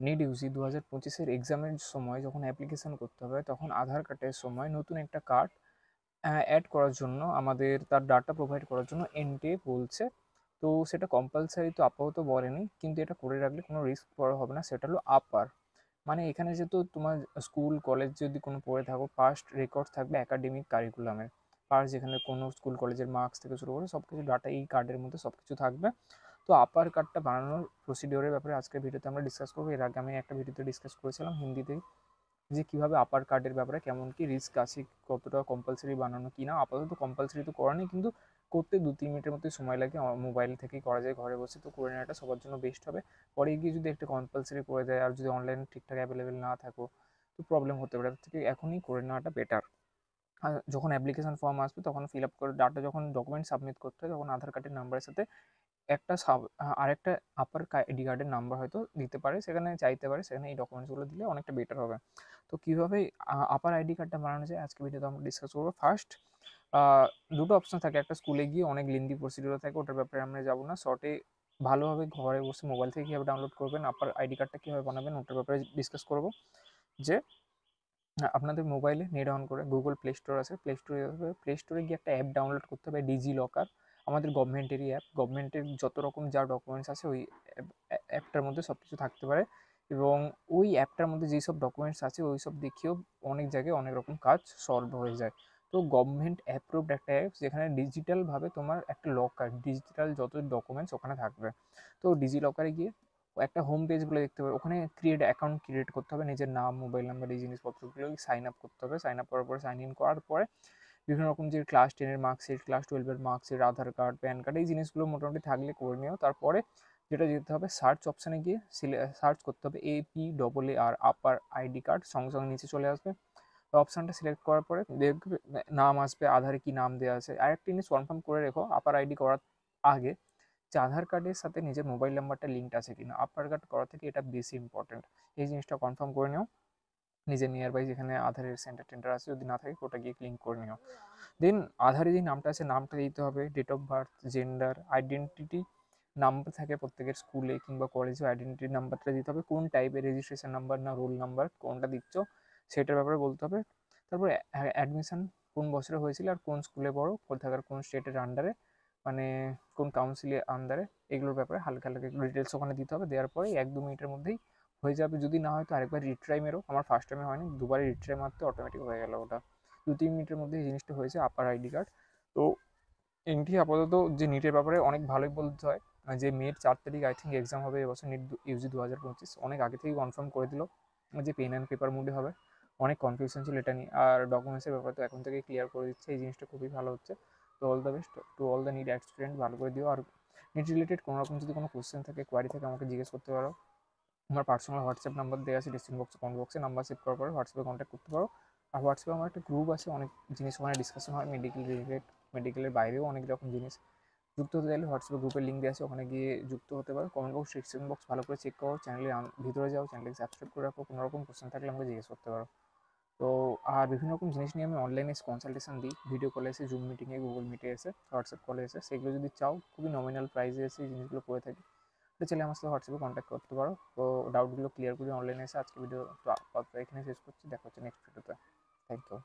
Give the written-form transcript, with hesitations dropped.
NEET Yuji 2025-এর এক্সামের সময় যখন অ্যাপ্লিকেশন করতে হবে তখন আধার কার্ডের সময় নতুন একটা কার্ড অ্যাড করার জন্য আমাদের তার ডাটা প্রোভাইড করার জন্য এনটিএ বলছে। তো সেটা কম্পালসারি তো আপাতত বলেনি, কিন্তু এটা করে রাখলে কোনো রিস্ক পড়া হবে না। সেটা হলো আপার, মানে এখানে যেহেতু তোমার স্কুল কলেজ যদি কোনো পড়ে থাকো, পাস্ট রেকর্ড থাকবে একাডেমিক কারিকুলামের, পাস্ট যেখানে কোনো স্কুল কলেজের মার্কস থেকে শুরু করে সব কিছু ডাটা এই কার্ডের মধ্যে সব কিছু থাকবে। তো আপার কার্ডটা বানানোর প্রসিডিওরের ব্যাপারে আজকের ভিডিওতে আমরা ডিসকাস করবো। এর আগে আমি একটা ভিডিওতে ডিসকাস করেছিলাম হিন্দিতে, যে কীভাবে আপার কার্ডের ব্যাপারে কেমন কি রিস্ক আছে, কতটা কম্পালসারি বানানো কি না। আপাতত কম্পালসারি তো করা নেই, কিন্তু করতে 2-3 মিনিটের মধ্যে সময় লাগে, আমার মোবাইল থেকেই করা যায় ঘরে বসে। তো করে নেওয়াটা সবার জন্য বেস্ট হবে। পরে গিয়ে যদি একটা কম্পালসারি করে দেয় আর যদি অনলাইন ঠিকঠাক অ্যাভেলেবেল না থাকো তো প্রবলেম হতে পারে, তার থেকে এখনই করে নেওয়াটা বেটার। আর যখন অ্যাপ্লিকেশন ফর্ম আসবে তখন ফিল আপ করে ডাটা যখন ডকুমেন্ট সাবমিট করতে হয় তখন আধার কার্ডের নাম্বারের সাথে একটা আরেকটা আপার আইডি কার্ডের নাম্বার হয়তো দিতে পারে, সেখানে চাইতে পারে, সেখানে এই ডকুমেন্টসগুলো দিলে অনেকটা বেটার হবে। তো কীভাবে আপার আইডি কার্ডটা বানানো যায় আজকে ভিডিওতে আমরা ডিসকাস করবো। ফার্স্ট দুটো অপশন থাকে, একটা স্কুলে গিয়ে অনেক লেন্দি প্রসিডিওর থাকে, ওটার ব্যাপারে আমরা যাবো না। শর্টে ভালোভাবে ঘরে বসে মোবাইল থেকে কীভাবে ডাউনলোড করবেন, আপার আইডি কার্ডটা কীভাবে বানাবেন ওটার ব্যাপারে ডিসকাস করবো। যে আপনাদের মোবাইলে নেট অন করে গুগল প্লে স্টোর আছে, প্লে স্টোরে গিয়ে একটা অ্যাপ ডাউনলোড করতে হবে, ডিজি লকার। আমাদের গভর্নমেন্টেরই অ্যাপ, গভর্নমেন্টের যত রকম যা ডকুমেন্টস আছে ওই অ্যাপটার মধ্যে সব কিছু থাকতে পারে, এবং ওই অ্যাপটার মধ্যে যেই সব ডকুমেন্টস আছে ওই সব দেখিয়েও অনেক জায়গায় অনেক রকম কাজ সলভ হয়ে যায়। তো গভর্নমেন্ট অ্যাপ্রুভড একটা অ্যাপ, যেখানে ডিজিটালভাবে তোমার একটা লকার, ডিজিটাল যত ডকুমেন্টস ওখানে থাকবে। তো ডিজি লকারে গিয়ে একটা হোম পেজ বলে দেখতে পাবে, ওখানে অ্যাকাউন্ট ক্রিয়েট করতে হবে, নিজের নাম, মোবাইল নাম্বার, এই জিনিসপত্রগুলো সাইন আপ করতে হবে। সাইন আপ করার পরে, সাইন ইন করার পরে বিভিন্ন রকম যে ক্লাস 10-এর মার্কশিট, ক্লাস 12-এর মার্কশিট, আধার কার্ড, প্যান কার্ড, এই জিনিসগুলো মোটামুটি থাকলে করে নিও। তারপরে যেটা যেতে হবে, সার্চ অপশানে গিয়ে সার্চ করতে হবে APAAR আপার আইডি কার্ড, সঙ্গে সঙ্গে নিচে চলে আসবে। তো অপশানটা সিলেক্ট করার পরে দেখবে নাম আসবে, আধারে কি নাম দেওয়া আছে। আরেকটা জিনিস কনফার্ম করে রেখো আপার আইডি করার আগে, যে আধার কার্ডের সাথে নিজের মোবাইল নাম্বারটা লিঙ্কড আছে কিনা। আপার কার্ড করা থেকে এটা বেশি ইম্পর্টেন্ট, এই জিনিসটা কনফার্ম করে নিও। নিজের নিয়ার বাই যেখানে আধারের সেন্টার টেন্টার আছে যদি না থাকে ওটা গিয়ে লিঙ্ক করে নিও। দেন আধারে যে নামটা আছে নামটা দিতে হবে, date of birth, gender, identity number থাকে প্রত্যেকের স্কুলে কিংবা কলেজে, আইডেন্টিটি নাম্বারটা দিতে হবে। কোন টাইপের রেজিস্ট্রেশন নাম্বার না রোল নাম্বার কোনটা দিচ্ছ সেটার ব্যাপারে বলতে হবে। তারপরে অ্যাডমিশন কোন বছরে হয়েছিল আর কোন স্কুলে পড়ো, কোথাকার কোন স্টেটের আন্ডারে, মানে কোন কাউন্সিলের আন্ডারে, এগুলোর ব্যাপারে হালকা হালকা ডিটেলস ওখানে দিতে হবে। দেওয়ার পরে 1-2 মিনিটের মধ্যেই হয়ে যাবে। যদি না হয় তো আরেকবার রিট্রাই মেরো, আমার ফার্স্ট টাইমে হয়নি, দুবারই রিট্রাই মারতে অটোমেটিক হয়ে গেল ওটা। 2-3 মিনিটের মধ্যে এই জিনিসটা হয়েছে আপার আইডি কার্ড। তো এনটি আপাতত যে নিটের ব্যাপারে অনেক ভালোই বলতে হয়, যে মের 4 তারিখ আই থিঙ্ক এক্সাম হবে এবছর, নিট ইউজি 2025 অনেক আগে থেকেই কনফার্ম করে দিল যে পেন অ্যান্ড পেপার মোডে হবে। অনেক কনফিউশন ছিল এটা নিয়ে, আর ডকুমেন্টসের ব্যাপার তো এখন থেকে ক্লিয়ার করে দিচ্ছে, এই জিনিসটা খুবই ভালো হচ্ছে। তো all the best to all the NEET aspirant, ভালো করে দিও। আর নিট রিলেটেড কোনো রকম যদি কোনো কোশ্চেন থাকে, কোয়ারি থাকে, আমাকে জিজ্ঞেস করতে পারো। আমার পার্সোনাল হোয়াটসঅ্যাপ নাম্বার দেওয়া আছে ডিসক্রিপশন বক্সে, কমেন্ট বক্সে, নাম্বার সেভ করার পরে হোয়াটসঅ্যাপে কন্ট্যাক্ট করতে পারো। আর হোয়াটসঅ্যাপে আমার একটা গ্রুপ আছে, অনেক জিনিস ওখানে ডিসকাশন হয়, মেডিকেল রিলেটেড, মেডিকেলের বাইরেও অনেক রকম জিনিস। যুক্ত হতে চাইলে হোয়াটসঅ্যাপে গ্রুপের লিঙ্ক দেওয়া আছে, ওখানে গিয়ে যুক্ত হতে পারো। কমেন্ট বক্স, ডিসক্রিপশন বক্স ভালো করে চেক করো, চ্যানেলের ভিতরে যাও, চ্যানেলকে সাবস্ক্রাইব করে রাখো, কোনো রকম কোশ্চেন থাকলে আমাকে জিজ্ঞেস করতে পারো। তো আর বিভিন্ন রকম জিনিস নিয়ে আমি অনলাইনে কনসালটেশন দিই, ভিডিও কলে এসে, জুম মিটিংয়ে, গুগল মিটে এসে, হোয়াটসঅ্যাপ কলে এসে, সেগুলো যদি চাও খুবই নমিনাল প্রাইসে এসে এই জিনিসগুলো করে থাকি। তো চাইলে আমার সাথে হোয়াটসঅ্যাপে কন্ট্যাক্ট করতে পারো। তো ডাউটগুলো ক্লিয়ার করে অনলাইনে এসে আজকে ভিডিও তো আপাতত এখানে শেষ করছি, দেখা হচ্ছে নেক্সট ভিডিওতে। Thank you.